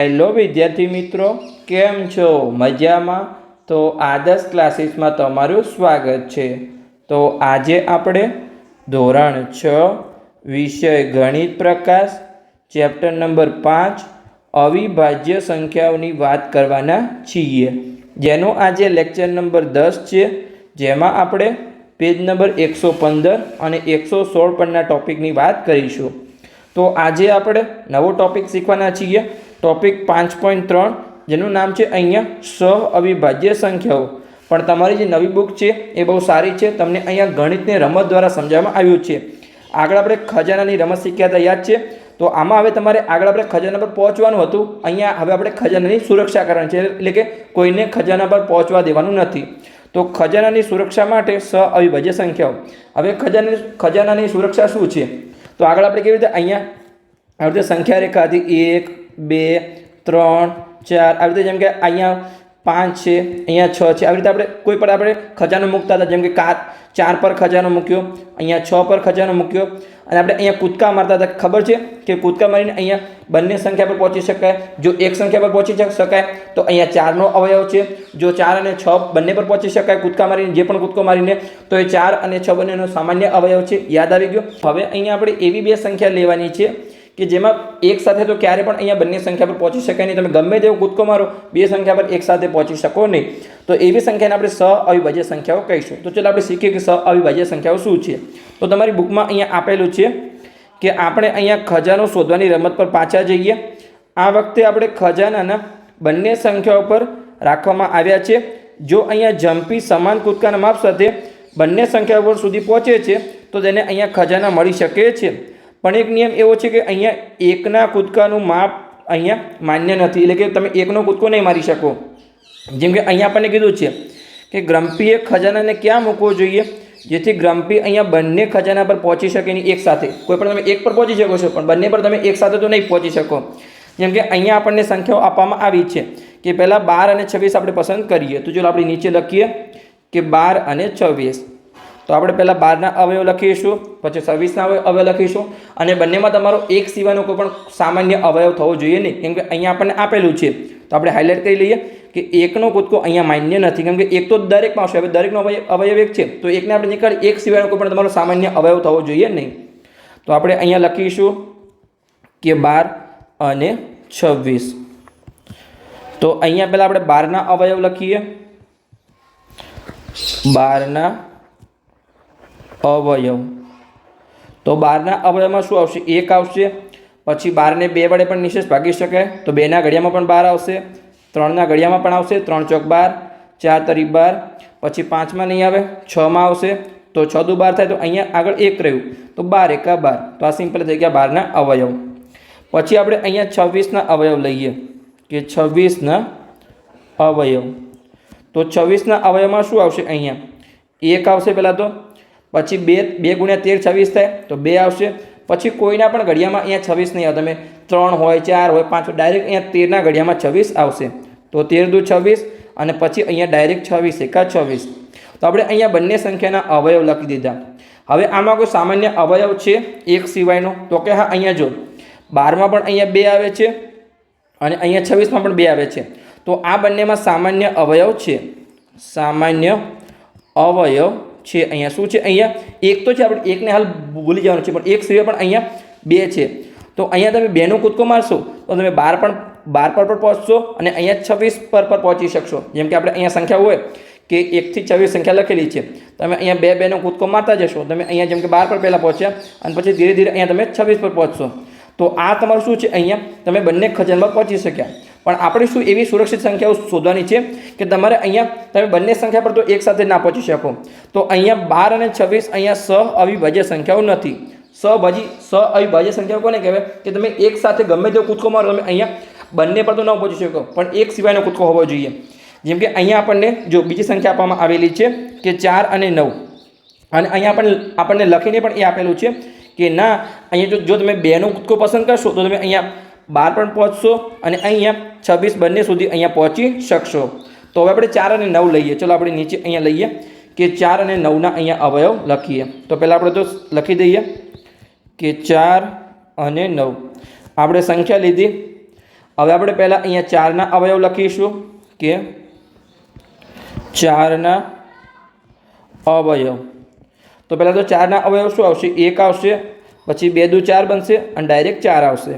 Hello વિદ્યાર્થી મિત્રો, કેમ છો? મજામાં? તો આદર્શ ક્લાસીસમાં તમારું સ્વાગત છે. તો આજે આપણે ધોરણ 6 વિષય ગણિત પ્રકાશ ચેપ્ટર નંબર 5 અવિભાજ્ય સંખ્યાઓની વાત કરવાના છીએ, જેનો આજે લેક્ચર નંબર 10 છે, જેમાં આપણે પેજ નંબર 115 અને 116 પરના ટોપિકની વાત કરીશું. તો આજે આપણે નવો ટોપિક શીખવાના છીએ, ટોપિક 5.3, જેનું નામ છે અહીંયા સહ અવિભાજ્ય સંખ્યાઓ. પણ તમારી જે નવી બુક છે એ બહુ સારી છે. તમને અહીંયા ગણિતને રમત દ્વારા સમજાવવામાં આવ્યું છે. આગળ આપણે ખજાનાની રમત શીખ્યા હતા, યાદ છે? તો આમાં હવે તમારે આગળ આપણે ખજાના પર પહોંચવાનું હતું. અહીંયા હવે આપણે ખજાનાની સુરક્ષા કરવાની છે, એટલે કે કોઈને ખજાના પર પહોંચવા દેવાનું નથી. તો ખજાનાની સુરક્ષા માટે સહ અવિભાજ્ય સંખ્યાઓ. હવે ખજાનાની સુરક્ષા શું છે? તો આગળ આપણે કેવી રીતે અહીંયા આવી રીતે સંખ્યા રેખા હતી, 1 2 3 4, આવી રીતે, જેમ કે અહીંયા 5 છે, અહીંયા 6 છે, આવી રીતે આપણે કોઈ પણ આપણે ખજાનો મૂકતા હતા. જેમ કે 4 પર ખજાનો મૂક્યો, અહીંયા 6 પર ખજાનો મૂક્યો, અને આપણે અહીંયા કૂદકા મારતા હતા. ખબર છે કે કૂદકા મારીને અહીંયા બંને સંખ્યા પર પહોંચી શકાય. જો એક સંખ્યા પર પહોંચી શકાય તો અહીંયા 4નો અવયવ છે. જો 4 અને 6 બંને પર પહોંચી શકાય કૂદકા મારીને, જે પણ કૂદકો મારીને, તો એ 4 અને 6 બંનેનો સામાન્ય અવયવ છે. યાદ આવી ગયો? હવે અહીંયા આપણે એવી બે સંખ્યા લેવાની છે કે જેમાં એક સાથે તો ક્યારે પણ અહીંયા બંને સંખ્યા પર પહોંચી શકાય નહીં. તમે ગમે તેવો કૂદકો મારો, બે સંખ્યા પર એક સાથે પહોંચી શકો નહીં. તો એવી સંખ્યાને આપણે સહ અવિભાજ્ય સંખ્યાઓ કહીશું. તો ચાલો આપણે શીખીએ કે સહ અવિભાજ્ય સંખ્યાઓ શું છે. તો તમારી બુકમાં અહીંયા આપેલું છે કે આપણે અહીંયા ખજાનો શોધવાની રમત પર પાછા જઈએ. આ વખતે આપણે ખજાનાના બંને સંખ્યાઓ પર રાખવામાં આવ્યા છે. જો અહીંયા જમ્પી સમાન કૂદકાના માપ સાથે બંને સંખ્યાઓ પર સુધી પહોંચે છે તો તેને અહીંયા ખજાના મળી શકે છે. પણ એક નિયમ એવો છે કે અહીંયા એકના કૂદકાનું માપ અહીંયા માન્ય નથી, એટલે કે તમે એકનો કૂદકો નહીં મારી શકો. જેમ કે અહીંયા આપણને કીધું છે કે ગ્રમ્પીએ ખજાનાને ક્યાં મૂકવો જોઈએ, જેથી ગ્રમ્પી અહીંયા બંને ખજાના પર પહોંચી શકે નહીં એક સાથે. કોઈ પણ તમે એક પર પહોંચી શકો છો, પણ બંને પર તમે એક સાથે તો નહીં પહોંચી શકો. જેમ કે અહીંયા આપણને સંખ્યાઓ આપવામાં આવી છે કે પહેલાં 12 અને 26 આપણે પસંદ કરીએ. તો ચાલો આપણે નીચે લખીએ કે 12 અને 26. તો આપણે પહેલાં 12ના અવયવ લખીશું, પછી 26ના અવયવ લખીશું, અને બંનેમાં તમારો એક સિવાયનો કોઈ પણ સામાન્ય અવયવ થવો જોઈએ નહીં. કેમ કે અહીંયા આપણને આપેલું છે, તો આપણે હાઇલાઇટ કરી લઈએ કે એકનો કૂદકો અહીંયા માન્ય નથી. કેમ કે એક તો દરેકમાં આવશે. હવે દરેકનો અવયવ એક છે, તો એકને આપણે નીકાળી, એક સિવાયનો કોઈ પણ તમારો સામાન્ય અવયવ થવો જોઈએ નહીં. તો આપણે અહીંયા લખીશું કે 12 અને 26. તો અહીંયા પહેલાં આપણે 12ના અવયવ લખીએ. 12ના અવયવ. તો 12ના અવયવમાં શું આવશે? 1 આવશે. પછી 12ને 2 વડે પણ નિશેષ ભાગી શકાય, તો 2ના ઘડિયામાં પણ 12 આવશે, 3ના ઘડિયામાં પણ આવશે, 3 ચોક 12, 4 તરી 12, પછી 5માં નહીં આવે, 6માં આવશે, તો 6 દુ 12 થાય, તો અહીંયા આગળ 1 રહ્યું, તો 12 એકા 12. તો આ સિમ્પલ થઈ ગયા 12ના અવયવ. પછી આપણે અહીંયા 26ના અવયવ લઈએ કે 26ના અવયવ. તો 26ના અવયવમાં શું આવશે? અહીંયા 1 આવશે પહેલાં તો, પછી 2 ગુણ્યા 13 26 થાય, તો 2 આવશે. પછી કોઈના પણ ઘડિયામાં અહીંયા 26 નહીં આવે, તમે 3 હોય, 4 હોય, 5 હોય, ડાયરેક્ટ અહીંયા 13ના ઘડિયામાં 26 આવશે. તો 13 દુ 26, અને પછી અહીંયા ડાયરેક્ટ 26 એકા 26. તો આપણે અહીંયા બંને સંખ્યાના અવયવ લખી દીધા. હવે આમાં કોઈ સામાન્ય અવયવ છે એક સિવાયનો? તો કે હા, અહીંયા જો 12માં પણ અહીંયા 2 આવે છે, અને અહીંયા 26માં પણ 2 આવે છે. તો આ બંનેમાં સામાન્ય અવયવ છે. સામાન્ય અવયવ છે. અહીંયા શું છે? અહીંયા એક તો છે, આપણે એકને હાલ ભૂલી જવાનું છે, પણ એક સિવાય પણ અહીંયા 2 છે. તો અહીંયા તમે 2નો કૂદકો મારશો તો તમે 12 પર પહોંચશો, અને અહીંયા 26 પર પહોંચી શકશો. જેમ કે આપણે અહીંયા સંખ્યા હોય કે 1 થી 26 સંખ્યા લખેલી છે, તમે અહીંયા 2 નો કૂદકો મારતા જશો, તમે અહીંયા જેમ કે 12 પર પહેલાં પહોંચ્યા, અને પછી ધીરે ધીરે અહીંયા તમે 26 પર પહોંચશો. તો આ તમારું શું છે? અહીંયા તમે બંને ખજાનમાં પહોંચી શક્યા. પણ આપણે શું એવી સુરક્ષિત સંખ્યાઓ શોધવાની છે કે તમારે અહીંયા તમે બંને સંખ્યા પર તો એક સાથે ના પહોંચી શકો. તો અહીંયા 12 અને 26 અહીંયા સહ અવિભાજ્ય સંખ્યાઓ નથી. સહ અવિભાજ્ય સંખ્યાઓ કોને કહેવાય? કે તમે એક સાથે ગમે તેવો કૂદકો મારો, તમે અહીંયા બંને પર તો ન પહોંચી શકો, પણ એક સિવાયનો કૂદકો હોવો જોઈએ. જેમ કે અહીંયા આપણને જો બીજી સંખ્યા આપવામાં આવેલી છે કે 4 અને 9, અને અહીંયા આપણને લખીને પણ એ આપેલું છે કે ના, અહીંયા જો તમે 2નો કૂદકો પસંદ કરશો તો તમે અહીંયા 12 પણ પહોંચશો, અને અહીંયા 26 બંને સુધી અહીંયા પહોંચી શકશો. તો હવે આપણે 4 અને 9 લઈએ. ચલો આપણે નીચે અહીંયા લઈએ કે 4 અને 9ના અહીંયા અવયવ લખીએ. તો પહેલાં આપણે તો લખી દઈએ કે 4 અને 9. આપણે સંખ્યા લીધી, હવે આપણે પહેલાં અહીંયા 4ના અવયવ લખીશું કે 4ના અવયવ. તો પહેલાં તો 4ના અવયવ શું આવશે? 1 આવશે, પછી 2 દુ 4 બનશે અને ડાયરેક્ટ 4 આવશે.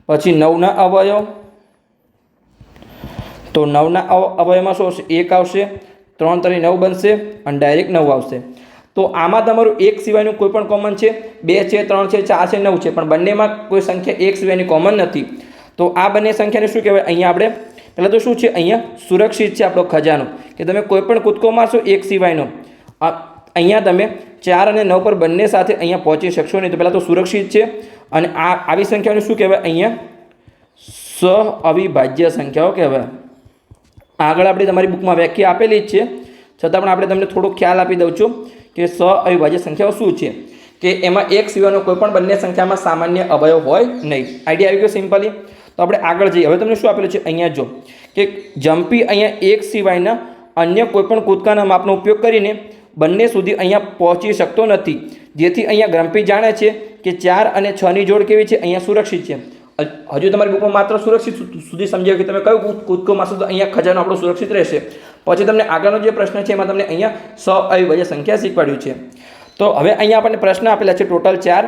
પછી 9ના અવયવ, તો 9ના અવયવમાં શું આવશે? 1 આવશે, 3 તરી 9 બનશે અને ડાયરેક્ટ 9 આવશે. તો આમાં તમારું 1 સિવાયનું કોઈ પણ કોમન છે, 2 છે, 3 છે, 4 છે, 9 છે, પણ બંનેમાં કોઈ સંખ્યા 1 સિવાયની કોમન નથી. તો આ બંને સંખ્યાને શું કહેવાય? અહીંયા આપણે પહેલાં તો શું છે? અહીંયા સુરક્ષિત છે આપણો ખજાનો, કે તમે કોઈ પણ કૂદકો મારશો 1 સિવાયનો, અહીંયા તમે 4 અને 9 પર બંને સાથે અહીંયા પહોંચી શકશો નહીં. તો પહેલાં તો સુરક્ષિત છે. અને આવી સંખ્યાઓને શું કહેવાય? અહીંયા સહઅવિભાજ્ય સંખ્યાઓ કહેવાય. આગળ આપણે તમારી બુકમાં વ્યાખ્યા આપેલી જ છે, છતાં પણ આપણે તમને થોડો ખ્યાલ આપી દઉં છું કે સહઅવિભાજ્ય સંખ્યાઓ શું છે. કે એમાં 1 સિવાયનો કોઈ પણ બંને સંખ્યામાં સામાન્ય અવયવ હોય નહીં. આઈડિયા આવી ગયો સિમ્પલી. તો આપણે આગળ જઈએ. હવે તમને શું આપેલું છે? અહીંયા જો કે જમ્પી અહીંયા 1 સિવાયના અન્ય કોઈપણ કૂદકાના માપનો ઉપયોગ કરીને બંને સુધી અહીંયા પહોંચી શકતો નથી. જેથી અહીંયા ગ્રમ્પી જાણે છે કે 4 અને 6ની જોડ કેવી છે? અહીંયા સુરક્ષિત છે. હજુ તમારી બુકમાં માત્ર સુરક્ષિત સુધી સમજાવ્યું કે તમે કયો કૂદકો મારશો તો અહીંયા ખજાનો આપણો સુરક્ષિત રહેશે. પછી તમને આગળનો જે પ્રશ્ન છે એમાં તમને અહીંયા સહઅવિભાજ્ય સંખ્યા શીખવાડ્યું છે. તો હવે અહીંયા આપણને પ્રશ્ન આપેલા છે ટોટલ 4,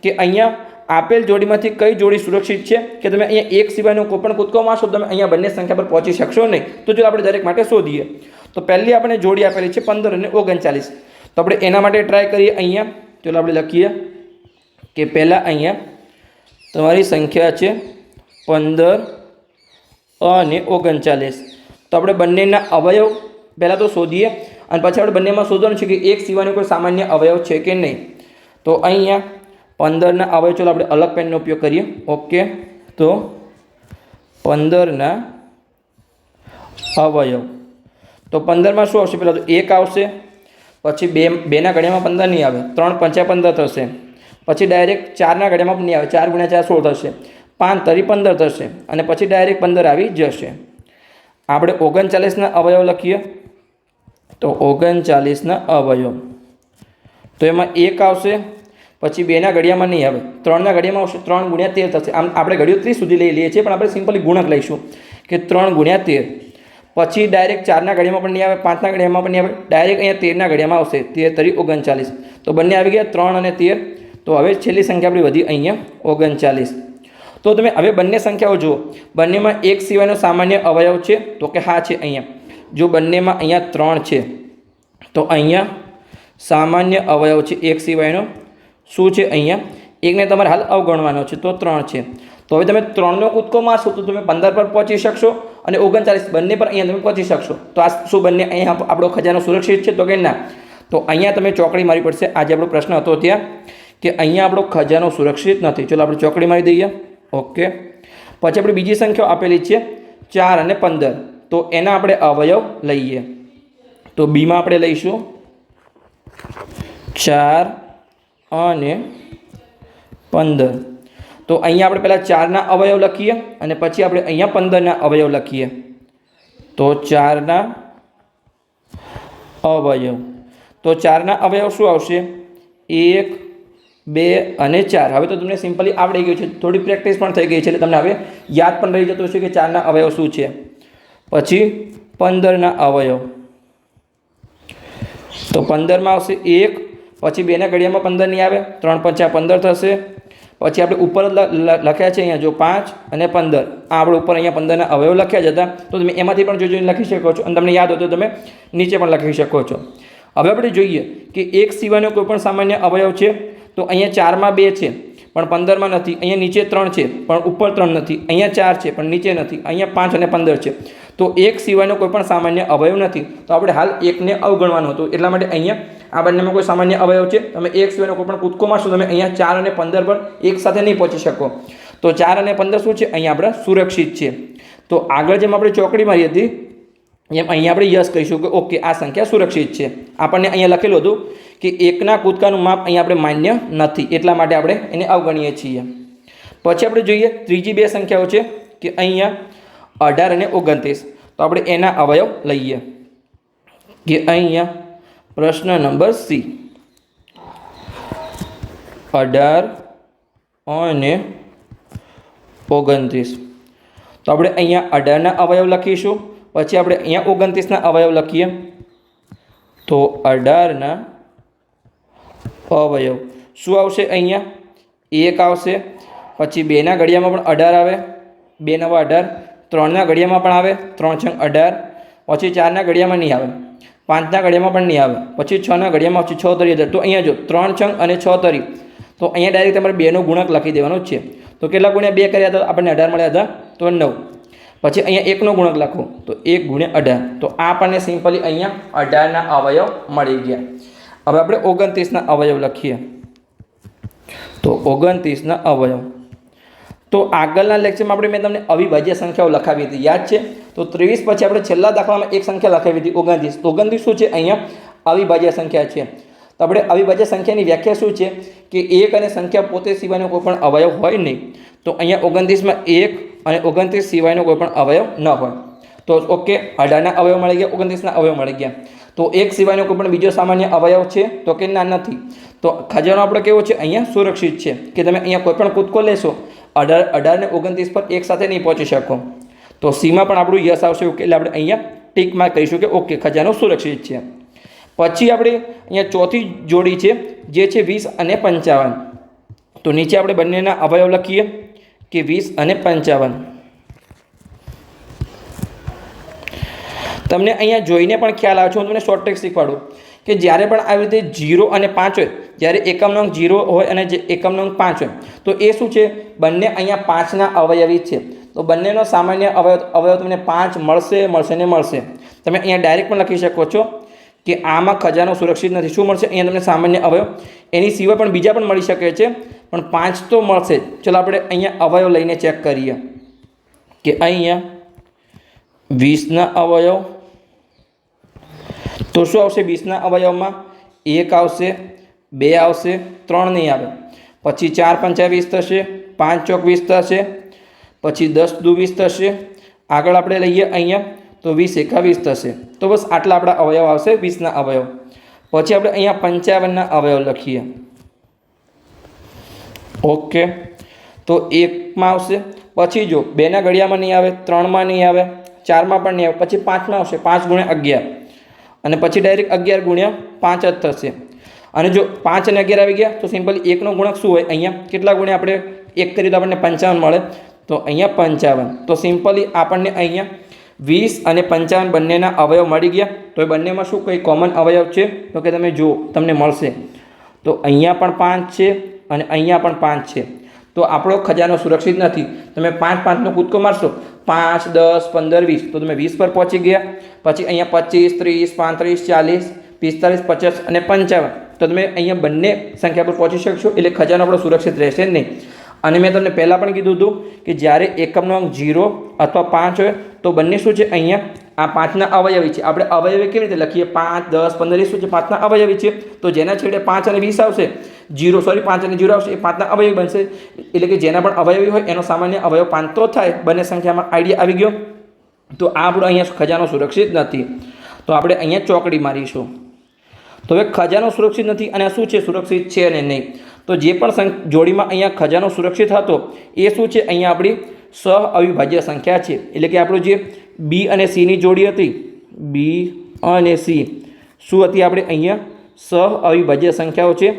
કે અહીંયા આપેલ જોડીમાંથી કઈ જોડી સુરક્ષિત છે? કે તમે અહીંયા 1 સિવાયનો કોઈ પણ કૂદકો મારશો તમે અહીંયા બંને સંખ્યા પર પહોંચી શકશો નહીં. તો જો આપણે દરેક માટે શોધીએ. તો પહેલી આપણે જોડી આપેલી છે 15 અને 39. તો આપણે એના માટે ટ્રાય કરીએ. અહીંયા ચાલો આપણે લખીએ કે પહેલાં અહીંયા તમારી સંખ્યા છે 15 અને 39. તો આપણે બંનેના અવયવ પહેલાં તો શોધીએ અને પછી આપણે બંનેમાં શોધવાનું છે કે 1 સિવાયનો કોઈ સામાન્ય અવયવ છે કે નહીં. તો અહીંયા 15ના અવયવ, ચાલો આપણે અલગ પેનનો ઉપયોગ કરીએ. ઓકે, તો 15ના અવયવ. તો 15માં શું આવશે? પહેલાં તો 1 આવશે, પછી 2ના ઘડિયામાં 15 નહીં આવે, 3 5 15 થશે, પછી ડાયરેક્ટ 4ના ઘડિયામાં પણ નહીં આવે, 4 × 4 16 થશે, 5 તરી 15 થશે અને પછી ડાયરેક્ટ 15 આવી જશે. આપણે 39ના અવયવ લખીએ. તો 39ના અવયવ, તો એમાં 1 આવશે, પછી 2ના ઘડિયામાં નહીં આવે, 3ના ઘડિયામાં આવશે, 3 × 13 થશે. આમ આપણે ઘડિયો 30 સુધી લઈ લઈએ છીએ, પણ આપણે સિમ્પલી ગુણક લઈશું કે 3 × 13. પછી ડાયરેક્ટ 4ના ઘડિયામાં પણ નહીં આવે, 5ના ઘડિયામાં પણ નહીં આવે, ડાયરેક્ટ અહીંયા 13ના ઘડિયામાં આવશે, 13 તરી 39. તો બંને આવી ગયા 3 અને 13. તો હવે છેલ્લી સંખ્યા આપણી વધી અહીંયા 39. તો તમે હવે બંને સંખ્યાઓ જુઓ, બંનેમાં 1 સિવાયનો સામાન્ય અવયવ છે? તો કે હા છે. અહીંયા જો બંનેમાં અહીંયા 3 છે, તો અહીંયા સામાન્ય અવયવ છે 1 સિવાયનો. શું છે? અહીંયા 1ને તમારે હાલ અવગણવાનો છે, તો 3 છે. તો હવે તમે 3નો કૂદકો મારશો તો તમે 15 પર પહોંચી શકશો અને 39 બંને પર અહીંયા તમે પહોંચી શકશો. તો આ શું બંને અહીંયા આપણો ખજાનો સુરક્ષિત છે? તો કે ના. તો અહીંયા તમે ચોકડી મારવી પડશે. આજે આપણો પ્રશ્ન હતો ત્યાં કે અહીંયા આપણો ખજાનો સુરક્ષિત નથી. ચલો આપણે ચોકડી મારી દઈએ. ઓકે, પછી આપણે બીજી સંખ્યાઓ આપેલી છે 4 અને 15. તો એના આપણે અવયવ લઈએ. તો બીમાં આપણે લઈશું 4 અને 15. તો અહીંયા આપણે પહેલાં 4ના અવયવ લખીએ અને પછી આપણે અહીંયા 15ના અવયવ લખીએ. તો 4ના અવયવ, તો 4ના અવયવ શું આવશે? 1 2 અને 4. હવે તો તમને સિમ્પલી આવડી ગયું છે, થોડી પ્રેક્ટિસ પણ થઈ ગઈ છે, એટલે તમને હવે યાદ પણ રહી જતું હશે કે 4ના અવયવ શું છે. પછી 15ના અવયવ, તો 15માં આવશે 1, પછી 2ના ઘડિયામાં 15 નહીં આવે, 3 5 15 થશે. પછી આપણે ઉપર લખ્યા છે અહીંયા જો 5 અને 15, આ આપણે ઉપર અહીંયા 15ના અવયવ લખ્યા જ હતા. તો તમે એમાંથી પણ જોઈને લખી શકો છો અને તમને યાદ હોય તો તમે નીચે પણ લખી શકો છો. હવે આપણે જોઈએ કે 1 સિવાયનો કોઈ પણ સામાન્ય અવયવ છે. તો અહીંયા 4માં 2 છે પણ 15માં નથી, અહીંયા નીચે 3 છે પણ ઉપર 3 નથી, અહીંયા 4 છે પણ નીચે નથી, અહીંયા 5 અને 15 છે. તો 1 સિવાયનો કોઈ પણ સામાન્ય અવયવ નથી. તો આપણે હાલ 1ને અવગણવાનું હતું, એટલા માટે અહીંયા આ બંનેમાં કોઈ સામાન્ય અવયવ છે. તમે 1 સિવાયનો કોઈ પણ કૂદકો મારશો તમે અહીંયા 4 અને 15 પર એક સાથે નહીં પહોંચી શકો. તો 4 અને 15 શું છે? અહીંયા આપણે સુરક્ષિત છે. તો આગળ જેમ આપણે ચોકડી મારી હતી એમ અહીંયા આપણે યસ કહીશું કે ઓકે આ સંખ્યા સુરક્ષિત છે. આપણને અહીંયા લખેલું હતું કે 1ના કૂદકાનું માપ અહીંયા આપણે માન્ય નથી, એટલા માટે આપણે એને અવગણીએ છીએ. પછી આપણે જોઈએ ત્રીજી 2 સંખ્યાઓ છે કે અહીંયા 18 અને 29. તો આપણે એના અવયવ લઈએ કે અહીંયા પ્રશ્ન નંબર સી 18 અને 29. તો આપણે અહીંયા 18ના અવયવ લખીશું, પછી આપણે અહીંયા 29ના અવયવ લખીએ તો 18ના અવયવ શું આવશે? અહીંયા 1 આવશે, પછી 2ના ઘડિયામાં પણ 18 આવે, 2 નવા 18, 3ના ઘડિયામાં પણ આવે, 3 છંગ 18, પછી 4ના ઘડિયામાં નહીં આવે, 5ના ઘડિયામાં પણ નહીં આવે, પછી 6ના ઘડિયામાં પછી 6 તરી 18. તો અહીંયા જો 3 છંગ અને 6 તરી, તો અહીંયા ડાયરેક્ટ તમારે 2નો ગુણક લખી દેવાનો છે. તો કેટલા ગુણ્યા 2 કર્યા તો આપણને 18 મળ્યા હતા, તો 9. પછી અહીંયા 1નો ગુણક લખો તો 1 ગુણ્યા 18, તો આ આપણને સિમ્પલી અહીંયા 18ના અવયવ મળી ગયા. હવે આપણે 29ના અવયવ લખીએ તો 29ના અવયવ. તો આગળના લેક્ચરમાં મેં તમને અવિભાજ્ય સંખ્યાઓ લખાવી હતી, યાદ છે? તો 23 પછી આપણે છેલ્લા દાખલામાં એક સંખ્યા લખાવી હતી 29. 29 શું છે? અહીંયા અવિભાજ્ય સંખ્યા છે. તો આપણે અવિભાજ્ય સંખ્યાની વ્યાખ્યા શું છે કે એક અને સંખ્યા પોતે સિવાયનો કોઈ પણ અવયવ હોય નહીં. તો અહીંયા 29માં 1 અને 29 સિવાયનો કોઈ પણ અવયવ ન હોય. તો ઓકે, 18ના અવયવ મળી ગયા, 29ના અવયવ મળી ગયા. તો એક સિવાયનો કોઈ પણ બીજો સામાન્ય અવયવ છે તો કે ના, નથી. તો ખજાનો આપણો કેવો છે? અહીંયા સુરક્ષિત છે કે તમે અહીંયા કોઈ પણ કૂદકો લેશો 18 ને 29 પર એક સાથે નહીં પહોંચી શકો. તો સીમાં પણ આપણું યસ આવશે, એટલે આપણે અહીંયા ટીક માર્ક કહીશું કે ઓકે, ખજાનો સુરક્ષિત છે. પછી આપણે અહીંયા ચોથી જોડી છે જે છે 20 અને 55. તો નીચે આપણે બંનેના અવયવ લખીએ કે 20 અને 55. તમને અહીંયા જોઈને પણ ખ્યાલ આવે છે, હું તમને શોર્ટ ટ્રિક શીખવાડું કે જ્યારે પણ આવી રીતે 0 અને 5 હોય, જ્યારે એકમ નંગ 0 હોય અને જે એકમ નંગ 5 હોય, તો એ શું છે? બંને અહીંયા 5ના અવયવી છે. તો બંનેનો સામાન્ય અવયવ તમને 5 મળશે ને મળશે. તમે અહીંયા ડાયરેક્ટ પણ લખી શકો છો કે આમાં ખજાનો સુરક્ષિત નથી. શું મળશે? અહીંયા તમને સામાન્ય અવયવ, એની સિવાય પણ બીજા પણ મળી શકે છે, પણ 5 તો મળશે. ચલો આપણે અહીંયા અવયવ લઈને ચેક કરીએ કે અહીંયા 20ના અવયવ. તો શું આવશે? 20ના અવયવમાં 1 આવશે, 2 આવશે, 3 નહીં આવે, પછી 4 5 20 થશે, 5 ચોક 20 થશે, પછી 10 દુ 20 થશે. આગળ આપણે લઈએ અહીંયા તો 20 એકા 20 થશે. તો બસ આટલા આપણા અવયવ આવશે 20ના અવયવ. પછી આપણે અહીંયા 55ના અવયવ લખીએ. ઓકે, તો 1માં આવશે, પછી જો 2ના ઘડિયામાં નહીં આવે, 3માં નહીં આવે, 4માં પણ નહીં આવે, પછી 5માં આવશે, 5 ગુણ્યા 11, અને પછી ડાયરેક્ટ 11 ગુણ્યા 5 જ થશે. અને જો 5 અને 11 આવી ગયા તો સિમ્પલી 1નો ગુણક શું હોય? અહીંયા કેટલા ગુણ્યા આપણે 1 કરીએ તો આપણને 55 મળે. તો અહીંયા 55. તો સિમ્પલી આપણને અહીંયા 20 અને 55 બંનેના અવયવ મળી ગયા. તો એ બંનેમાં શું કંઈ કોમન અવયવ છે? તો કે તમે જુઓ, તમને મળશે. તો અહીંયા પણ 5 છે અને અહીંયા પણ 5 છે. તો આપણો ખજાનો સુરક્ષિત નથી. તમે 5 5નો કૂદકો મારશો, 5 10 15 20, તો તમે 20 પર પહોંચી ગયા. પછી અહીંયા 25 30 35 40 45 50 અને 55, તો તમે અહીંયા બંને સંખ્યા પર પહોંચી શકશો. એટલે ખજાનો આપણો સુરક્ષિત રહેશે નહીં. અને મેં તમને પહેલાં પણ કીધું હતું કે જ્યારે એકમનો અંક 0 અથવા 5 હોય તો બંને શું છે? અહીંયા આ 5ના અવયવી છે. આપણે અવયવી કેવી રીતે લખીએ? 5 10 15 20 શું છે? 5ના અવયવી છે. તો જેના છેડે 5 અને 20 આવશે, 5 અને 0 આવશે, એ 5ના અવયવી બનશે. એટલે કે જેના પણ અવયવી હોય એનો સામાન્ય અવયવ 5 તો થાય. બંને સંખ્યામાં આઈડિયા આવી ગયો. તો આ આપણો અહીંયા ખજાનો સુરક્ષિત નથી. તો આપણે અહીંયા ચોકડી મારીશું. તો હવે ખજાનો સુરક્ષિત નથી અને શું છે? સુરક્ષિત છે અને નહીં. તો જે પણ જોડીમાં અહીંયા ખજાનો સુરક્ષિત હતો એ શું છે? અહીંયા આપણી સહ અવિભાજ્ય સંખ્યા છે. એટલે કે આપણું જે બી અને સીની જોડી હતી, બી અને સી શું હતી? આપણે અહીંયા સહ અવિભાજ્ય સંખ્યાઓ છે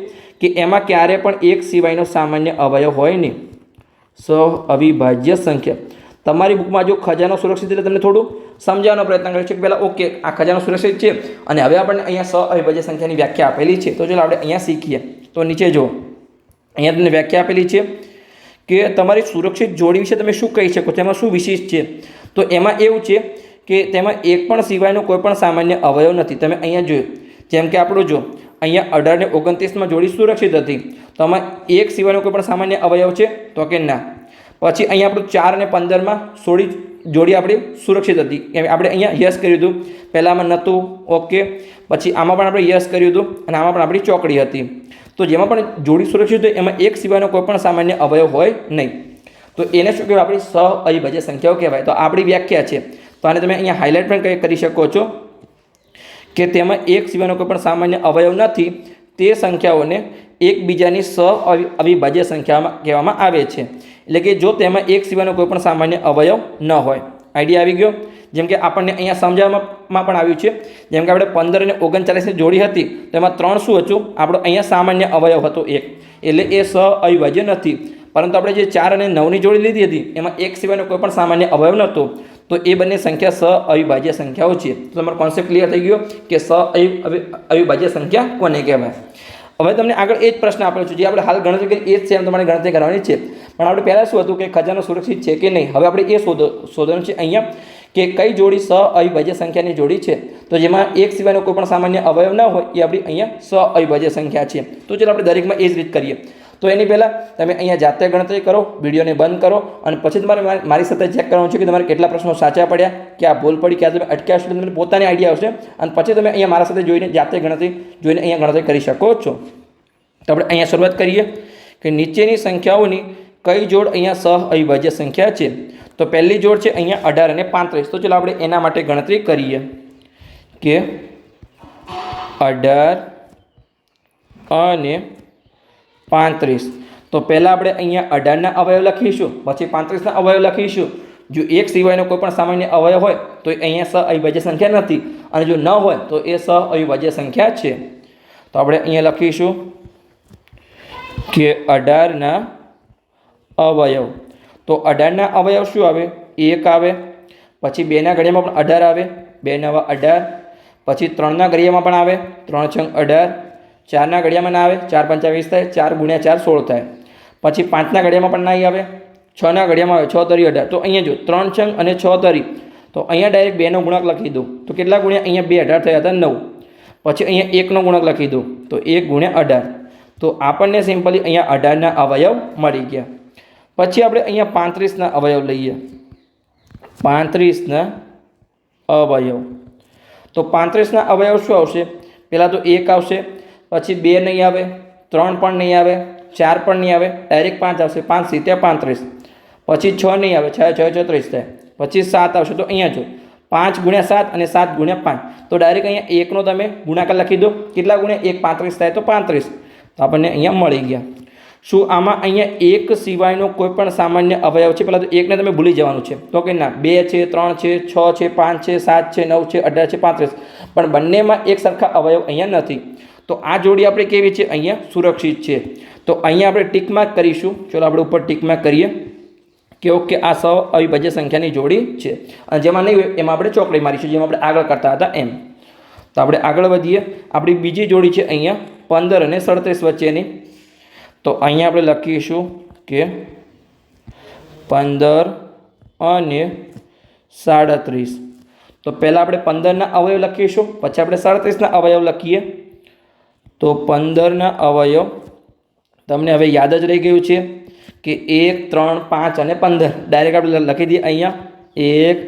કે એમાં ક્યારે પણ એક સિવાયનો સામાન્ય અવયવ હોય નહીં. સહ અવિભાજ્ય સંખ્યા. તમારી બુકમાં જો ખજાનો સુરક્ષિત એટલે તમને થોડું સમજાવવાનો પ્રયત્ન કર્યો છે કે પહેલાં ઓકે, આ ખજાનો સુરક્ષિત છે અને હવે આપણને અહીંયા સહ અવિભાજ્ય સંખ્યાની વ્યાખ્યા આપેલી છે. તો ચાલો આપણે અહીંયા શીખીએ. તો નીચે જુઓ, અહીંયા તમને વ્યાખ્યા આપેલી છે કે તમારી સુરક્ષિત જોડી વિશે તમે શું કહી શકો, તેમાં શું વિશેષ છે? તો એમાં એવું છે કે તેમાં એક પણ સિવાયનો કોઈ પણ સામાન્ય અવયવ નથી. તમે અહીંયા જોયું, જેમ કે આપણું જો અહીંયા 18 ને 29માં જોડી સુરક્ષિત હતી, તો આમાં એક સિવાયનો કોઈ પણ સામાન્ય અવયવ છે? તો કે ના. પછી અહીંયા આપણું 4 અને 15માં જોડી આપણી સુરક્ષિત હતી. આપણે અહીંયા યસ કર્યું હતું, પહેલાંમાં નહોતું, ઓકે. પછી આમાં પણ આપણે યસ કર્યું હતું અને આમાં પણ આપણી ચોકડી હતી. તો જેમાં પણ જોડી સુરક્ષિત હોય એમાં એક સિવાયનો કોઈ પણ સામાન્ય અવયવ હોય નહીં. તો એને શું કહેવાય? આપણી સહ અવિભાજ્ય સંખ્યાઓ કહેવાય. તો આપણી વ્યાખ્યા છે. તો આને તમે અહીંયા હાઇલાઇટ પણ કરી શકો છો કે તેમાં એક સિવાયનો કોઈ પણ સામાન્ય અવયવ નથી. તે સંખ્યાઓને એકબીજાની અવિભાજ્ય સંખ્યામાં કહેવામાં આવે છે। એટલે કે જો તેમાં એક સિવાયનો કોઈ પણ સામાન્ય અવયવ ન હોય। આઈડિયા આવી ગયો? જેમ કે આપણને અહીંયા સમજાવવામાં પણ આવ્યું છે, જેમ કે આપણે 15 અને 39ની જોડી હતી તો એમાં 3 શું હતું? આપણો અહીંયા સામાન્ય અવયવ હતો 1, એટલે એ અવિભાજ્ય નથી। પરંતુ આપણે જે 4 અને 9ની જોડી લીધી હતી એમાં એક સિવાયનો કોઈ પણ સામાન્ય અવયવ નહોતો, તો એ બંને સંખ્યા અવિભાજ્ય સંખ્યાઓ છે। તો તમારો કોન્સેપ્ટ ક્લિયર થઈ ગયો કે અવિભાજ્ય સંખ્યા કોને કહેવાય। હવે તમને આગળ એ જ પ્રશ્ન આપેલો છે, જે આપણે હાલ ગણતરી કરી એ જ છે, એમ તમારે ગણતરી કરવાની છે। પણ આપણે પહેલાં શું હતું કે ખજાનો સુરક્ષિત છે કે નહીં, હવે આપણે એ શોધવાનું છે અહીંયા કે કઈ જોડી અવિભાજ્ય સંખ્યાની જોડી છે, તો જેમાં એક સિવાયનો કોઈ પણ સામાન્ય અવયવ ના હોય એ આપણી અહીંયા અવિભાજ્ય સંખ્યા છે। તો ચાલો આપણે દરેકમાં એ જ રીત કરીએ। તો એની પહેલાં તમે અહીંયા જાતે ગણતરી કરો, વિડીયોને બંધ કરો અને પછી તમારે મારી સાથે ચેક કરવાનું છે કે તમારે કેટલા પ્રશ્નો સાચા પડ્યા, ક્યાં ભૂલ પડી, ક્યાં તમે અટક્યા છો, તમને પોતાની આઈડિયા આવશે અને પછી તમે અહીંયા મારા સાથે જોઈને જાતે ગણતરી જોઈને અહીંયા ગણતરી કરી શકો છો। તો આપણે અહીંયા શરૂઆત કરીએ કે નીચેની સંખ્યાઓની કઈ જોડ અહીંયા અવિભાજ્ય સંખ્યા છે। તો પહેલી જોડ છે અહીંયા 18 અને 35। તો ચાલો આપણે એના માટે ગણતરી કરીએ કે 18 અને 35। તો પહેલાં આપણે અહીંયા 18ના અવયવ લખીશું, પછી 35ના અવયવ લખીશું। જો એક સિવાયનો કોઈ પણ સામાન્ય અવયવ હોય તો એ અહીંયા અવિભાજ્ય સંખ્યા નથી, અને જો ન હોય તો એ અવિભાજ્ય સંખ્યા છે। તો આપણે અહીંયા લખીશું કે 18ના અવયવ। તો 18ના અવયવ શું આવે? 1 આવે, પછી 2ના ઘડિયામાં પણ 18 આવે, 2 નવા 18, પછી 3ના ઘડિયામાં પણ આવે, 3 છંગ 18, 4ના ઘડિયામાં ના આવે, 4 પંચા 20 થાય, 4 ગુણ્યા 4 16 થાય, પછી 5ના ઘડિયામાં પણ નહીં આવે, 6ના ઘડિયામાં આવે, 6 તરી 18। તો અહીંયા જો 3 છંગ અને 6 તરી, તો અહીંયા ડાયરેક્ટ 2નો ગુણક લખી દઉં, તો કેટલા ગુણ્યા? અહીંયા 2 18 થયા હતા 9, પછી અહીંયા 1નો ગુણક લખી દઉં, તો 1 ગુણ્યા 18। તો આપણને સિમ્પલી અહીંયા 18ના અવયવ મળી ગયા। પછી આપણે અહીંયા 35ના અવયવ લઈએ, 35ના અવયવ। તો 35ના અવયવ શું આવશે? પહેલાં તો 1 આવશે, પછી 2 નહીં આવે, 3 પણ નહીં આવે, 4 પણ નહીં આવે, ડાયરેક્ટ 5 આવશે, 5 × 35, પછી 6 નહીં આવે, 6 × 6 36 થાય, પછી 7 આવશે। તો અહીંયા જો 5 ગુણ્યા 7 અને 7 ગુણ્યા 5, તો ડાયરેક્ટ અહીંયા 1નો તમે ગુણાકાર લખી દો, કેટલા ગુણ્યા 1 35 થાય, તો 35। તો આપણને અહીંયા મળી ગયા। શું આમાં અહીંયા એક સિવાયનો કોઈ પણ સામાન્ય અવયવ છે? પહેલાં તો એકને તમે ભૂલી જવાનું છે, તો કે ના 2 છે, 3 છે, 6 છે, 5 છે, 7 છે, 9 છે, 18 છે, 35, પણ બંનેમાં એક સરખા અવયવ અહીંયા નથી। તો આ જોડી આપણે કેવી છે? અહીંયા સુરક્ષિત છે। તો અહીંયા આપણે ટીક માર્ક કરીશું। ચલો આપણે ઉપર ટીક માર્ક કરીએ કે ઓકે આ અવિભાજ્ય સંખ્યાની જોડી છે, અને જેમાં નહીં હોય એમાં આપણે ચોકડી મારીશું, જેમાં આપણે આગળ કરતા હતા એમ। તો આપણે આગળ વધીએ। આપણી બીજી જોડી છે અહીંયા 15 અને 37 વચ્ચેની। તો અહીંયા આપણે લખીશું કે 15 અને 37। તો પહેલાં આપણે 15ના અવયવ લખીશું, પછી આપણે 37ના અવયવ લખીએ। તો 15ના અવયવ તમને હવે યાદ જ રહી ગયું છે કે 1 3 5 અને 15, ડાયરેક્ટ આપણે લખી દઈએ અહીંયા 1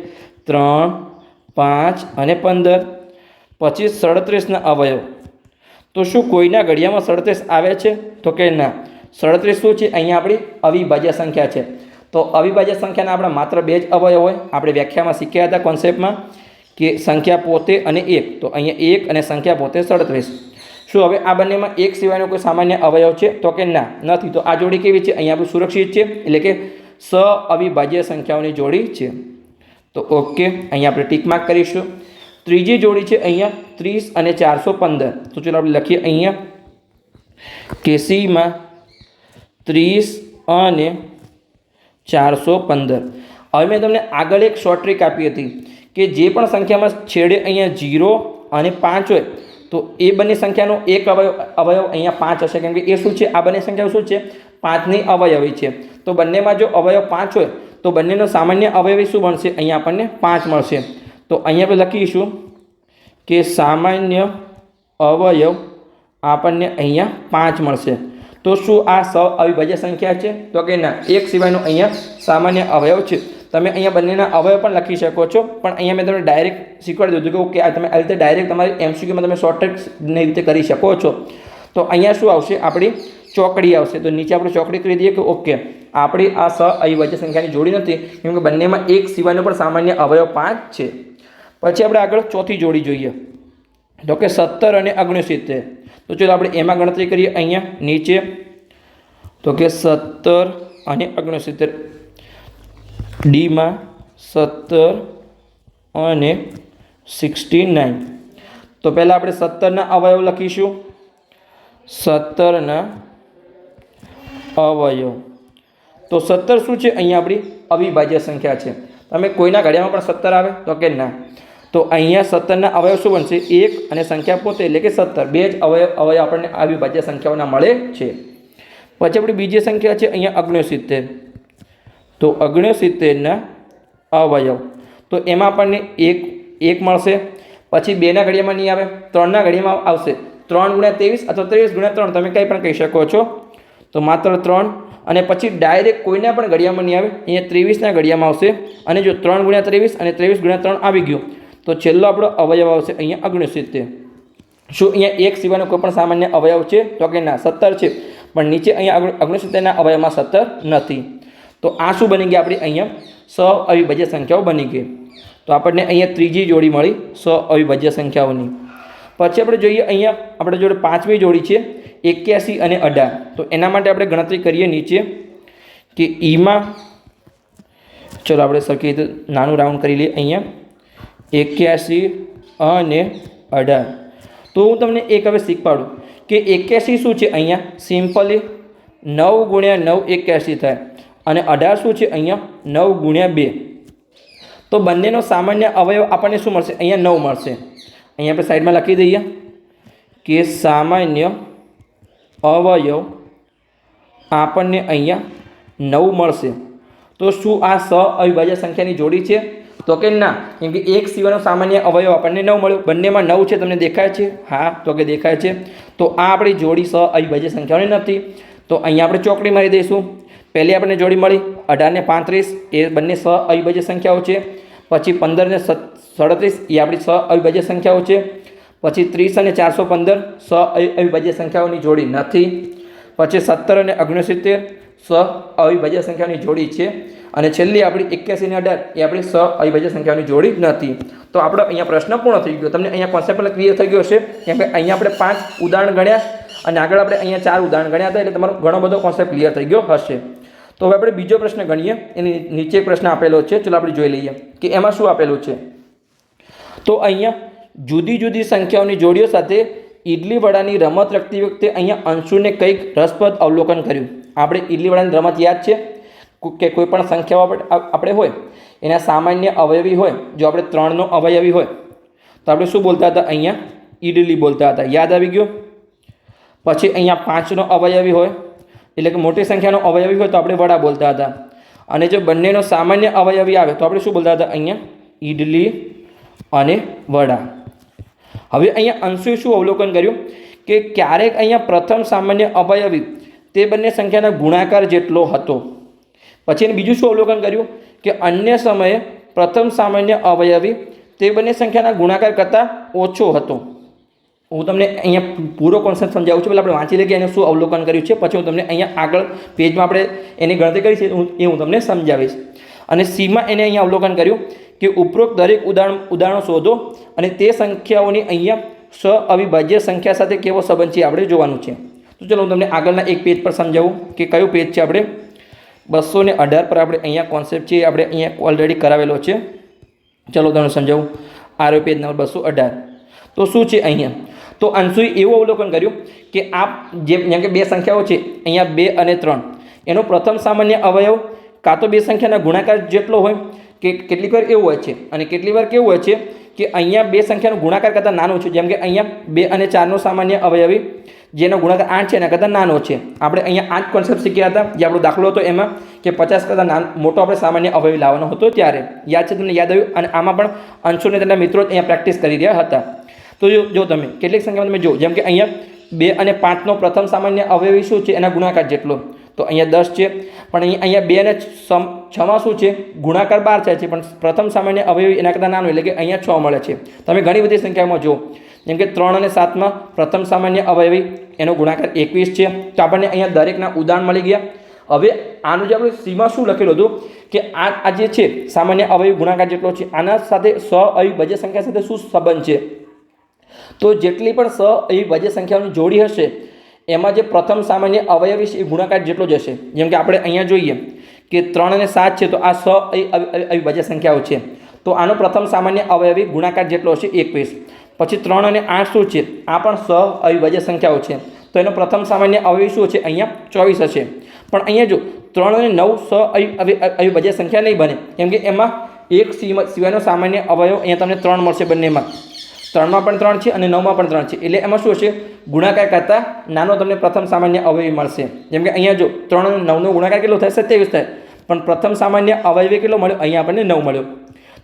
3 5 અને 15। પછી 37ના અવયવ, તો શું કોઈના ઘડિયામાં 37 આવે છે? તો કે ના, 37 શું છે? અહીંયા આપણી અવિભાજ્ય સંખ્યા છે। તો અવિભાજ્ય સંખ્યાના આપણા માત્ર 2 જ અવયવ હોય। આપણે વ્યાખ્યામાં શીખ્યા હતા કોન્સેપ્ટમાં કે સંખ્યા પોતે અને 1, તો અહીંયા 1 અને સંખ્યા પોતે 37। શું હવે આ બંનેમાં એક સિવાયનો કોઈ સામાન્ય અવયવ છે? તો કે ના, નથી। તો આ જોડી કેવી છે? અહીંયા આપણે સુરક્ષિત છે, એટલે કે અવિભાજ્ય સંખ્યાઓની જોડી છે। તો ઓકે, અહીંયા આપણે ટીક માર્ક કરીશું। ત્રીજી જોડી છે અહીંયા 30 અને 415। તો ચલો આપણે લખીએ અહીંયા કે સીમાં 30 અને 415। હવે મેં તમને આગળ એક શોર્ટ ટ્રીક આપી હતી કે જે પણ સંખ્યામાં છેડે અહીંયા 0 અને 5 હોય તો એ બંને સંખ્યાનો એક અવયવ અહીંયા 5 હશે, કેમ કે એ શું છે? આ બંને સંખ્યાઓ શું છે? 5ની અવયવી છે। તો બંનેમાં જો અવયવ 5 હોય તો બંનેનો સામાન્ય અવયવી શું બનશે? અહીંયા આપણને 5 મળશે। તો અહીંયા આપણે લખીશું કે સામાન્ય અવયવ આપણને અહીંયા 5 મળશે। તો શું આ અવિભાજ્ય સંખ્યા છે? તો કે ના, એક સિવાયનો અહીંયા સામાન્ય અવયવ છે। તમે અહીંયા બંનેના અવયવ પણ લખી શકો છો, પણ અહીંયા મેં તમને ડાયરેક્ટ શીખવાડી દીધું કે તમે આ રીતે ડાયરેક્ટ તમારી એમસીક્યુમાં તમે શોર્ટકટની રીતે કરી શકો છો। તો અહીંયા શું આવશે? આપણી ચોકડી આવશે। તો નીચે આપણે ચોકડી કરી દઈએ કે ઓકે આપણી આ અવિભાજ્ય સંખ્યાની જોડી નથી, કેમ કે બંનેમાં એક સિવાયનો પણ સામાન્ય અવયવ 5 છે। પછી આપણે આગળ ચોથી જોડી જોઈએ તો કે 17 અને 69. તો ચલો આપણે એમાં ગણતરી કરીએ અહીંયા નીચે. તો કે 17 અને 69, ડીમાં 17 અને 69. તો પહેલાં આપણે 17ના અવયવ લખીશું. 17ના અવયવ. તો 17 શું છે? અહીંયા આપણી અવિભાજ્ય સંખ્યા છે. તમે કોઈના ઘડિયામાં પણ 17 આવે તો કે ના. તો અહીંયા 17ના અવયવ શું બનશે? 1 અને સંખ્યા પોતે એટલે કે 17, બે જ અવયવ આપણને અવિભાજ્ય સંખ્યાઓના મળે છે. પછી આપણી બીજી સંખ્યા છે અહીંયા 69. તો 69ના અવયવ. તો એમાં આપણને 1 મળશે. પછી 2ના ઘડિયામાં નહીં આવે, 3ના ઘડિયામાં આવશે. 3 × 23 અથવા 23 × 3 તમે કંઈ પણ કહી શકો છો. તો માત્ર 3. અને પછી ડાયરેક્ટ કોઈના પણ ઘડિયામાં નહીં આવે, અહીંયા 23ના ઘડિયામાં આવશે. અને જો 3 × 23 અને 23 × 3 આવી ગયું તો છેલ્લો આપણો અવયવ આવશે અહીંયા 69. શું અહીંયા 1 સિવાયનો કોઈ પણ સામાન્ય અવયવ છે? તો કે ના, 17 છે. પણ નીચે અહીંયા 69ના અવયવમાં 17 નથી. તો આ શું બની ગઈ? આપણી અહીંયા અવિભાજ્ય સંખ્યાઓ બની ગઈ. તો આપણને અહીંયા ત્રીજી જોડી મળી અવિભાજ્ય સંખ્યાઓની. પછી આપણે જોઈએ અહીંયા આપણે જોડે પાંચમી જોડી છે 81 અને 18. તો એના માટે આપણે ગણતરી કરીએ નીચે કે ઈમાં, ચલો આપણે સરખી રીતે નાનું રાઉન્ડ કરી લઈએ અહીંયા 81 અને 18. તો હું તમને એક હવે શીખવાડું કે 81 શું છે? અહીંયા સિમ્પલી 9 × 9 81 થાય. અને 18 શું છે? અહીંયા 9 × 2. તો બંનેનો સામાન્ય અવયવ આપણને શું મળશે? અહીંયા 9 મળશે. અહીંયા આપણે સાઈડમાં લખી દઈએ કે સામાન્ય અવયવ આપણને અહીંયા 9 મળશે. તો શું આ અવિભાજ્ય સંખ્યાની જોડી છે? તો કે ના, કેમ કે 1 સિવાયનો સામાન્ય અવયવ આપણને 9 મળ્યો. બંનેમાં 9 છે, તમને દેખાય છે? હા, તો કે દેખાય છે. તો આ આપણી જોડી અવિભાજ્ય સંખ્યાઓની નથી. તો અહીંયા આપણે ચોકડી મારી દઈશું. પહેલી આપણને જોડી મળી 18 ને 35, એ બંને અવિભાજ્ય સંખ્યાઓ છે. પછી 15 ને 37, એ આપણી અવિભાજ્ય સંખ્યાઓ છે. પછી 30 અને 415 અવિભાજ્ય સંખ્યાઓની જોડી નથી. પછી 17 અને 69 અવિભાજ્ય સંખ્યાની જોડી છે. અને છેલ્લી આપણી 81 અને 18 એ આપણી અવિભાજ્ય સંખ્યાની જોડી નથી. તો આપણો અહીંયા પ્રશ્ન પૂર્ણ થઈ ગયો. તમને અહીંયા કોન્સેપ્ટ ક્લિયર થઈ ગયો હશે, કેમ કે અહીંયા આપણે 5 ઉદાહરણ ગણ્યા અને આગળ આપણે અહીંયા 4 ઉદાહરણ ગણ્યા હતા. એટલે તમારો ઘણો બધો કોન્સેપ્ટ ક્લિયર થઈ ગયો હશે. તો હવે આપણે બીજો પ્રશ્ન ગણીએ. એની નીચે પ્રશ્ન આપેલો છે, ચલો આપણે જોઈ લઈએ કે એમાં શું આપેલું છે. તો અહીંયા જુદી જુદી સંખ્યાઓની જોડીઓ સાથે ઈડલી વડાની રમત રમતી વખતે અહીંયા અંશુને કંઈક રસપ્રદ અવલોકન કર્યું. આપણે ઈડલી વડાની રમત યાદ છે કે કોઈ પણ સંખ્યાઓ આપણે હોય એના સામાન્ય અવયવી હોય, જો આપણે 3નો અવયવી હોય તો આપણે શું બોલતા હતા? અહીંયા ઈડલી બોલતા હતા. યાદ આવી ગયો? પછી અહીંયા 5નો અવયવી હોય એટલે કે મોટી સંખ્યાનો અવયવી હોય તો આપણે વડા બોલતા હતા. અને જો બંનેનો સામાન્ય અવયવી આવે તો આપણે શું બોલતા હતા? અહીંયા ઈડલી અને વડા. હવે અહીંયા અંશુએ શું અવલોકન કર્યું કે ક્યારેક અહીંયા પ્રથમ સામાન્ય અવયવી તે બંને સંખ્યાના ગુણાકાર જેટલો હતો. પછી બીજું શું અવલોકન કર્યું કે અન્ય સમયે પ્રથમ સામાન્ય અવયવી તે બંને સંખ્યાના ગુણાકાર કરતાં ઓછો હતો. હું તમને અહીંયા પૂરો કોન્સેપ્ટ સમજાવું છું. પહેલાં આપણે વાંચી લઈએ કે એને શું અવલોકન કર્યું છે. પછી હું તમને અહીંયા આગળ પેજમાં આપણે એની ગણતરી કરી છે એ હું તમને સમજાવીશ. અને સીમાં એને અહીંયા અવલોકન કર્યું કે ઉપરોક્ત દરેક ઉદાહરણો શોધો અને તે સંખ્યાઓની અહીંયા અવિભાજ્ય સંખ્યા સાથે કેવો સંબંધ છે આપણે જોવાનું છે. તો ચલો હું તમને આગળના એક પેજ પર સમજાવું કે કયું પેજ છે. આપણે 218 પર આપણે અહીંયા કોન્સેપ્ટ છે આપણે અહીંયા ઓલરેડી કરાવેલો છે. ચલો તમને સમજાવું. આ રહ્યો પેજ નંબર 218. તો શું છે અહીંયા? તો અંશુએ એવું અવલોકન કર્યું કે આ જેમ કે બે સંખ્યાઓ છે અહીંયા 2 અને 3, એનો પ્રથમ સામાન્ય અવયવ કાં તો બે સંખ્યાના ગુણાકાર જેટલો હોય કે કેટલીક વાર એવું હોય છે અને કેટલીક વાર કેવું હોય છે કે અહીંયા બે સંખ્યાનો ગુણાકાર કરતાં નાનો છે. જેમ કે અહીંયા 2 અને 4નો સામાન્ય અવયવી જેનો ગુણાકાર 8 છે એના કરતાં નાનો છે. આપણે અહીંયા 8 કોન્સેપ્ટ શીખ્યા હતા, જે આપણો દાખલો હતો એમાં કે 50 કરતાં મોટો આપણે સામાન્ય અવયવી લાવવાનો હતો ત્યારે. યાદ છે? તમને યાદ આવ્યું? અને આમાં પણ અંશુને તેના મિત્રો અહીંયા પ્રેક્ટિસ કરી રહ્યા હતા. તો જો તમે કેટલીક સંખ્યામાં તમે જો, જેમ કે અહીંયા 2 અને 5નો પ્રથમ સામાન્ય અવયવી શું છે? એના ગુણાકાર જેટલો. તો અહીંયા 10 છે. પણ અહીંયા 2 અને 6માં શું છે? ગુણાકાર 12 થાય છે, પણ પ્રથમ સામાન્ય અવયવી એના કરતાં નાનો એટલે કે અહીંયા 6 મળે છે. તમે ઘણી બધી સંખ્યામાં જો, જેમ કે 3 અને 7માં પ્રથમ સામાન્ય અવયવી એનો ગુણાકાર 21 છે. તો આપણને અહીંયા દરેકના ઉદાહરણ મળી ગયા. હવે આનું જે આપણે સીમાં શું લખેલું હતું કે આ જે છે સામાન્ય અવયવી ગુણાકાર જેટલો છે, આના સાથે અવિભાજ્ય સંખ્યા સાથે શું સંબંધ છે? તો જેટલી પણ અવિભાજ્ય સંખ્યાઓની જોડી હશે એમાં જે પ્રથમ સામાન્ય અવયવી છે એ ગુણાકાર જેટલો જ હશે. જેમ કે આપણે અહીંયા જોઈએ કે 3 અને 7 છે, તો આ અવિભાજ્ય સંખ્યાઓ છે, તો આનો પ્રથમ સામાન્ય અવયવી ગુણાકાર જેટલો હશે 21. પછી 3 અને 8 શું છે, આ પણ અવિભાજ્ય સંખ્યાઓ છે, તો એનો પ્રથમ સામાન્ય અવયવી શું છે, અહીંયા 24 હશે. પણ અહીંયા જો 3 અને 9 અવિભાજ્ય સંખ્યા નહીં બને, કેમ કે એમાં એક સિવાયનો સામાન્ય અવયવ અહીંયા તમને 3 મળશે. બંનેમાં 3માં પણ 3 છે અને 9માં પણ 3 છે, એટલે એમાં શું હશે, ગુણાકાર કરતાં નાનો તમને પ્રથમ સામાન્ય અવયવી મળશે. જેમ કે અહીંયા જો 3 અને 9નો ગુણાકાર કેટલો થાય, 27 થાય, પણ પ્રથમ સામાન્ય અવયવી કેટલો મળ્યો, અહીંયા આપણને 9 મળ્યો.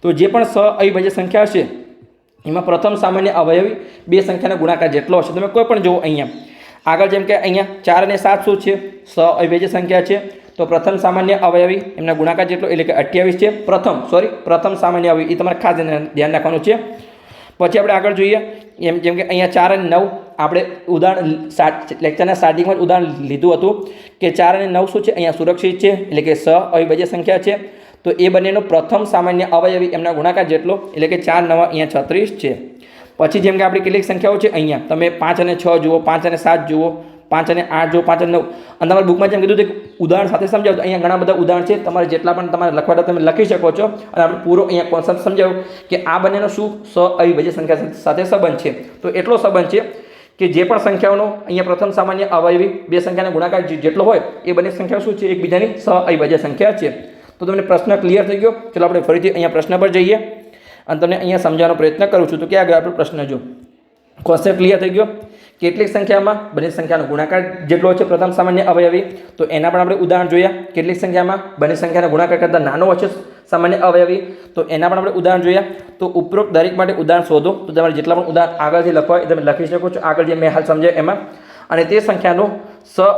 તો જે પણ અવિભાજ્ય સંખ્યા હશે એમાં પ્રથમ સામાન્ય અવયવી બે સંખ્યાના ગુણાકાર જેટલો હશે. તમે કોઈ પણ જુઓ અહીંયા આગળ, જેમ કે અહીંયા 4 અને 7 શું છે, અવિભાજ્ય સંખ્યા છે, તો પ્રથમ સામાન્ય અવયવી એમના ગુણાકાર જેટલો એટલે કે 28 છે. પ્રથમ સામાન્ય અવયવી એ તમારે ખાસ ધ્યાન રાખવાનું છે. પછી આપણે આગળ જોઈએ જેમ કે અહીંયા 4 અને 9 આપણે ઉદાહરણ લેક્ચરના સ્ટાર્ટિંગમાં જ ઉદાહરણ લીધું હતું કે 4 અને 9 શું છે, અહીંયા સુરક્ષિત છે, એટલે કે અવિભાજ્ય સંખ્યા છે. તો એ બંનેનો પ્રથમ સામાન્ય અવયવી એમના ગુણાકાર જેટલો એટલે કે 4 9 અહીંયા 36 છે. પછી જેમ કે આપણી કેટલીક સંખ્યાઓ છે, અહીંયા તમે 5 અને 6 જુઓ, 5 અને 7 જુઓ, 5 અને 8 જુઓ, 5 અને 9. અને તમારા બુકમાં જેમ કીધું ઉદાહરણ સાથે સમજાવો, તો અહીંયા ઘણા બધા ઉદાહરણ છે, તમારે જેટલા પણ તમારે લખવાના તમે લખી શકો છો. અને આપણે પૂરો અહીંયા કોન્સેપ્ટ સમજાવ્યો કે આ બંનેનો શું અવિભાજ્ય સંખ્યા સાથે સંબંધ છે. તો એટલો સંબંધ છે કે જે પણ સંખ્યાઓનો અહીંયા પ્રથમ સામાન્ય અવયવી બે સંખ્યાના ગુણાકાર જેટલો હોય એ બંને સંખ્યાઓ શું છે, એકબીજાની અવિભાજ્ય સંખ્યા છે. તો તમને પ્રશ્ન ક્લિયર થઈ ગયો. ચલો આપણે ફરીથી અહીંયા પ્રશ્ન પર જઈએ અને તમને અહીંયા સમજાવવાનો પ્રયત્ન કરું છું. તો ક્યાં આગળ આપણો પ્રશ્ન જો કોન્સેપ્ટ ક્લિયર થઈ ગયો. કેટલીક સંખ્યામાં બંને સંખ્યાનો ગુણાકાર જેટલો છે પ્રથમ સામાન્ય અવયવી, તો એના પણ આપણે ઉદાહરણ જોયા. કેટલીક સંખ્યામાં બંને સંખ્યાનો ગુણાકાર કરતાં નાનો હશે સામાન્ય અવયવી, તો એના પણ આપણે ઉદાહરણ જોયા. તો ઉપરોક્ત દરેક માટે ઉદાહરણ શોધો. તો તમારે જેટલા પણ ઉદાહરણ આગળથી લખવા હોય એ તમે લખી શકો છો, આગળ જે મેં હાલ સમજાય એમાં. અને તે સંખ્યાનો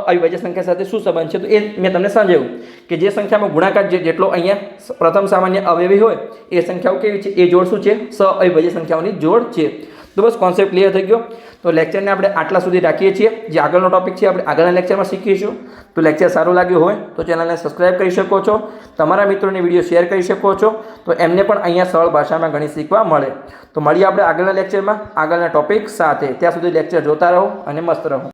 અવિભાજ્ય સંખ્યા સાથે શું સંબંધ છે, તો એ મેં તમને સમજાવ્યું કે જે સંખ્યામાં ગુણાકાર જેટલો અહીંયા પ્રથમ સામાન્ય અવયવી હોય એ સંખ્યાઓ કેવી છે, એ જોડ શું છે, અવિભાજ્ય સંખ્યાઓની જોડ છે. તો બસ કોન્સેપ્ટ ક્લિયર થઈ ગયો. તો લેક્ચરને આપણે આટલા સુધી રાખીએ છીએ. જે આગળનો ટોપિક છે આપણે આગળના લેક્ચરમાં શીખીશું. તો લેક્ચર સારું લાગ્યું હોય તો ચેનલને સબસ્ક્રાઈબ કરી શકો છો, તમારા મિત્રોને વિડીયો શેર કરી શકો છો, તો એમને પણ અહીંયા સરળ ભાષામાં ગણિત શીખવા મળે. તો મળીએ આપણે આગળના લેક્ચરમાં આગળના ટોપિક સાથે. ત્યાં સુધી લેક્ચર જોતા રહો અને મસ્ત રહો.